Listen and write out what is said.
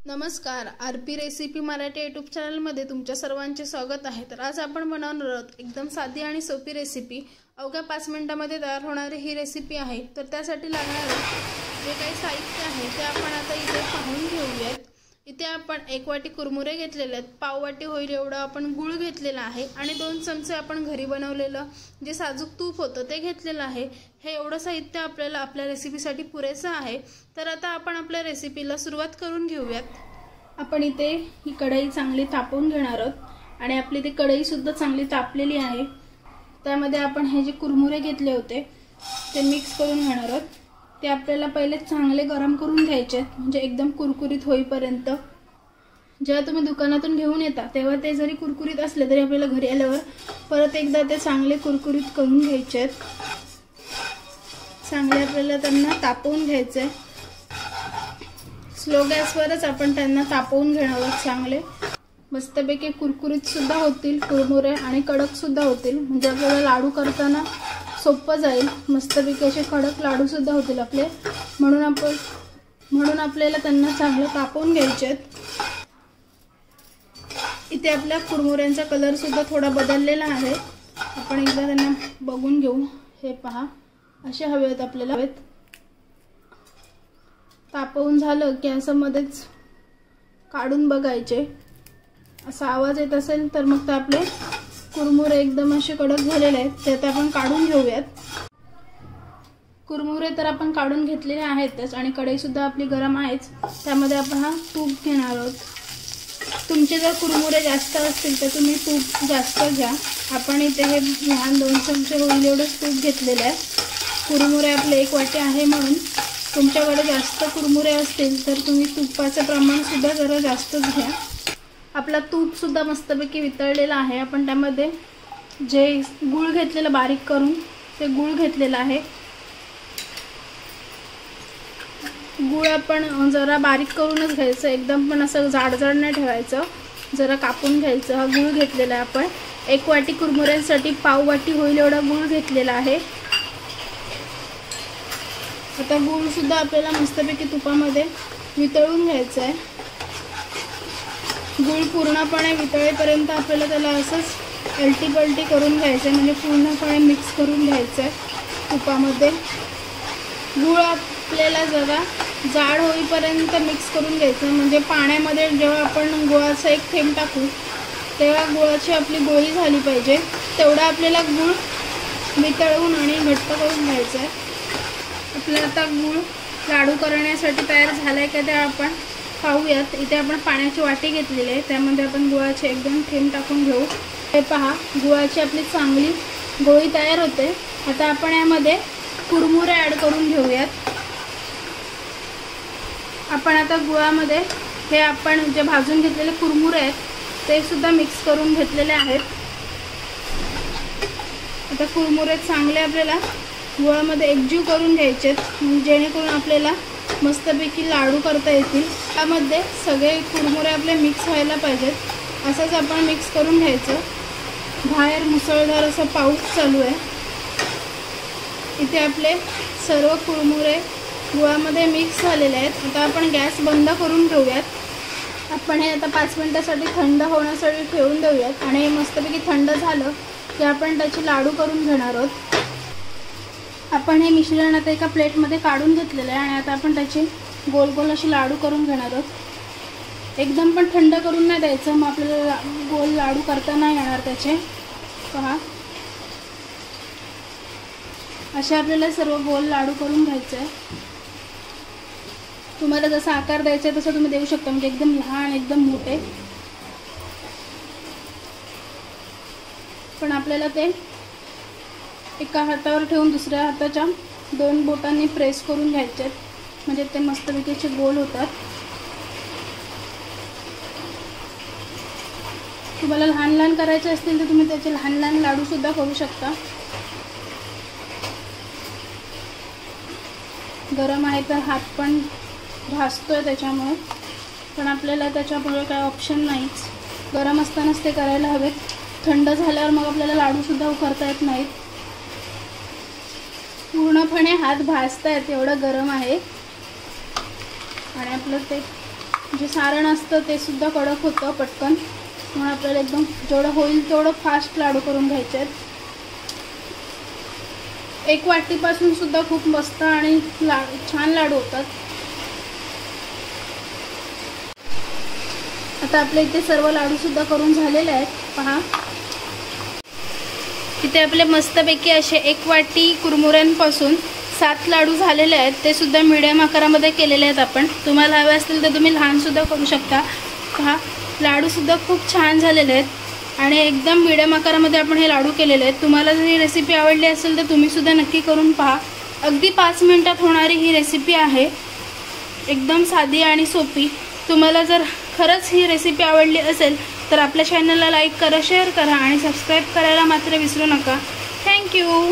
नमस्कार, RP recipe Marathi YouTube चॅनलमध्ये तुमच्या सर्वांचे स्वागत आहे। तर आज आपण बनवणार आहोत एकदम साधी आणि सोपी रेसिपी। अवघ्या 5 मिनिटांमध्ये तयार होणारी ही रेसिपी आहे। तर त्यासाठी लागणारे जे काही साहित्य आहे ते आपण आता इथे पाहून घेऊयात। इथे आपण 1 वाटी कुरमुरे घेतलेले आहेत, पाव वाटी होईल एवढा आपण गूळ घेतलेला आहे आणि 2 चमचे आपण घरी बनवलेलं जे साजूक तूप होतं ते घेतलेलं आहे। हे एवढं साहित्य आपल्याला आपल्या रेसिपीसाठी पुरेसं आहे। तर आता आपण आपल्या रेसिपीला सुरुवात करून घेऊयात। आपण इथे ही कढई चांगली तापवून घेणार आहोत आणि आपली ती कढई सुद्धा चांगली तापलेली आहे। त्यामध्ये आपण हे जे कुरमुरे घेतले होते ते मिक्स करून घेणार आहोत। ते आपल्याला पहिले चांगले गरम करून घ्यायचे म्हणजे एकदम कुरकुरीत होईपर्यंत। जेव्हा तुम्ही दुकानातून घेऊन येता तेव्हा ते जरी कुरकुरीत असले तरी आपल्याला घरी आल्यावर परत एकदा ते चांगले कुरकुरीत करून घ्यायचे। चांगले आपल्याला त्यांना तापवून घ्यायचे। स्लो गॅसवरच आपण त्यांना तापवून घेणार आहोत। चांगले मस्तपैकी कुरकुरीत सुद्धा होतील कुरमुरे आणि कडक सुद्धा होतील, म्हणजे आपल्याला लाडू करताना सोपं जाईल। मस्तपैकी असे कडक लाडू सुद्धा होतील आपले, म्हणून आपल्याला त्यांना चांगलं तापवून घ्यायचे। इथे आपल्या कुरमुऱ्यांचा कलर सुद्धा थोडा बदललेला आहे। आपण एकदा त्यांना बघून घेऊ। हे पहा, असे हवेत आपल्याला तापवून झालं की असं मध्येच काढून बघायचे। असा आवाज येत असेल तर मग ते आपले कुरमुरे एकदम असे कडक झालेले आहेत, ते आता आपण काढून घेऊयात। कुरमुरे तर आपण काढून घेतलेले आहेतच आणि कढई सुद्धा आपली गरम आहेच। त्यामध्ये आपण हा तूप घेणार आहोत। तुमचे जर कुरमुरे जास्त असतील तर तुम्ही तूप जास्त घ्या। आपण इथे हे लहान 2 चमचे होईल एवढंच तूप घेतलेलं आहे। कुरमुरे आपले 1 वाटी आहे म्हणून तुमच्याकडे जास्त कुरमुरे असतील तर तुम्ही तुपाचं प्रमाण सुद्धा जरा जास्तच घ्या। आपला तूप सुद्धा मस्तपैकी वितळलेला आहे। आपण त्यामध्ये जे गूळ घेतलेलं बारीक करून ते गूळ घेतलेलं आहे। गूळ आपण जरा बारीक करूनच घ्यायचं, एकदम पण असं जाड नाही ठेवायचं, जरा कापून घ्यायचं। हा गूळ घेतलेला आहे आपण 1 वाटी कुरमुऱ्यांसाठी पाव वाटी होईल एवढा गूळ घेतलेला आहे। आता गूळ सुद्धा आपल्याला मस्तपैकी तुपामध्ये वितळून घ्यायचं आहे। गूळ पूर्णपणे वितळेपर्यंत आपल्याला त्याला असंच अलटी-पलटी करून घ्यायचं, म्हणजे पूर्णपणे मिक्स करून घ्यायचं आहे तुपामध्ये। गूळ आपल्याला जरा जाड होईपर्यंत मिक्स करून घ्यायचं, म्हणजे पाण्यामध्ये जेव्हा आपण गुळाचा 1 थेंब टाकू तेव्हा गुळाची आपली गोळी झाली पाहिजे, तेवढा आपल्याला गूळ वितळवून आणि घट्ट करून घ्यायचं आहे। आपल्याला आता गूळ लाडू करण्यासाठी तयार झालाय का ते आपण पाहूयात। इथे आपण पाण्याची वाटी घेतलेली आहे, त्यामध्ये आपण गुळाचे 1-2 थेंब टाकून घेऊ। हे पहा, गुळाची आपली चांगली गोळी तयार होते। आता आपण यामध्ये कुरमुरे ॲड करून घेऊयात। आपण आता गुळामध्ये हे आपण जे भाजून घेतलेले कुरमुरे आहेत ते सुद्धा मिक्स करून घेतलेले आहेत। आता कुरमुरे चांगले आपल्याला गुळामध्ये एकजीव करून घ्यायचे, जेणेकरून आपल्याला मस्तपैकी लाडू करता येतील। त्यामध्ये सगळे कुरमुरे आपले मिक्स व्हायला पाहिजेत, असंच आपण मिक्स करून घ्यायचं। बाहेर मुसळधार असा पाऊस चालू आहे। इथे आपले सर्व कुरमुरे गुळामध्ये मिक्स झालेले आहेत। आता आपण गॅस बंद करून घेऊयात। आपण हे आता 5 मिनिटासाठी थंड होण्यासाठी ठेवून देऊयात आणि मस्तपैकी थंड झालं की आपण त्याचे लाडू करून घेणार आहोत। आपण हे मिश्रण आता एका प्लेटमध्ये काढून घेतलेलं आहे आणि आता आपण त्याचे गोल गोल असे लाडू करून घेणार आहोत। एकदम पण थंड करून नाही द्यायचं, मग आपल्याला गोल लाडू करता नाही येणार त्याचे। पहा, असे आपल्याला सर्व गोल लाडू करून घ्यायचे आहे। तुम्हाला जसा आकार द्यायचा आहे तसं तुम्ही देऊ शकता, म्हणजे एकदम लहान एकदम मोठे, पण आपल्याला ते एका हातावर ठेवून दुसऱ्या हाताच्या 2 बोटांनी प्रेस करून घ्यायचे आहेत, म्हणजे ते मस्तपैकी असे गोल होतात। तुम्हाला लहान लहान करायचे असतील तर तुम्ही त्याचे लहान लहान लाडू सुद्धा करू शकता। गरम आहे तर हात पण भाजतोय त्याच्यामुळे, पण आपल्याला त्याच्यामुळे काही ऑप्शन नाहीच। गरम असतानाच ते करायला हवेत, थंड झाल्यावर मग आपल्याला लाडू सुद्धा करता येत नाहीत। पूर्णपणे हात भाजतायत एवढं गरम आहे आणि आपलं ते जे सारण असतं ते सुद्धा कडक होतं पटकन, म्हणून आपल्याला एकदम जेवढं होईल तेवढं फास्ट लाडू करून घ्यायचे आहेत. 1 वाटीपासून सुद्धा खूप मस्त आणि छान लाडू होतात. आता आपल्या इथे सर्व लाडू सुद्धा करून झालेले आहेत. पहा, इथे आपले मस्तपैकी असे 1 वाटी कुरमुऱ्यांपासून 7 लाडू झालेले आहेत. ते सुद्धा मीडियम आकारामध्ये केलेले आहेत आपण. तुम्हाला हवे असतील तर तुम्ही लहानसुद्धा करू शकता. पहा, लाडूसुद्धा खूप छान झालेले आहेत आणि एकदम मीडियम आकारामध्ये आपण हे लाडू केलेले आहेत. तुम्हाला जर ही रेसिपी आवडली असेल तर तुम्हीसुद्धा नक्की करून पहा. अगदी 5 मिनिटात होणारी ही रेसिपी आहे, एकदम साधी आणि सोपी. तुम्हाला जर खरंच ही रेसिपी आवडली असेल तर आपल्या चॅनलला लाईक करा, शेअर करा आणि सबस्क्राईब करायला मात्र विसरू नका. थँक्यू.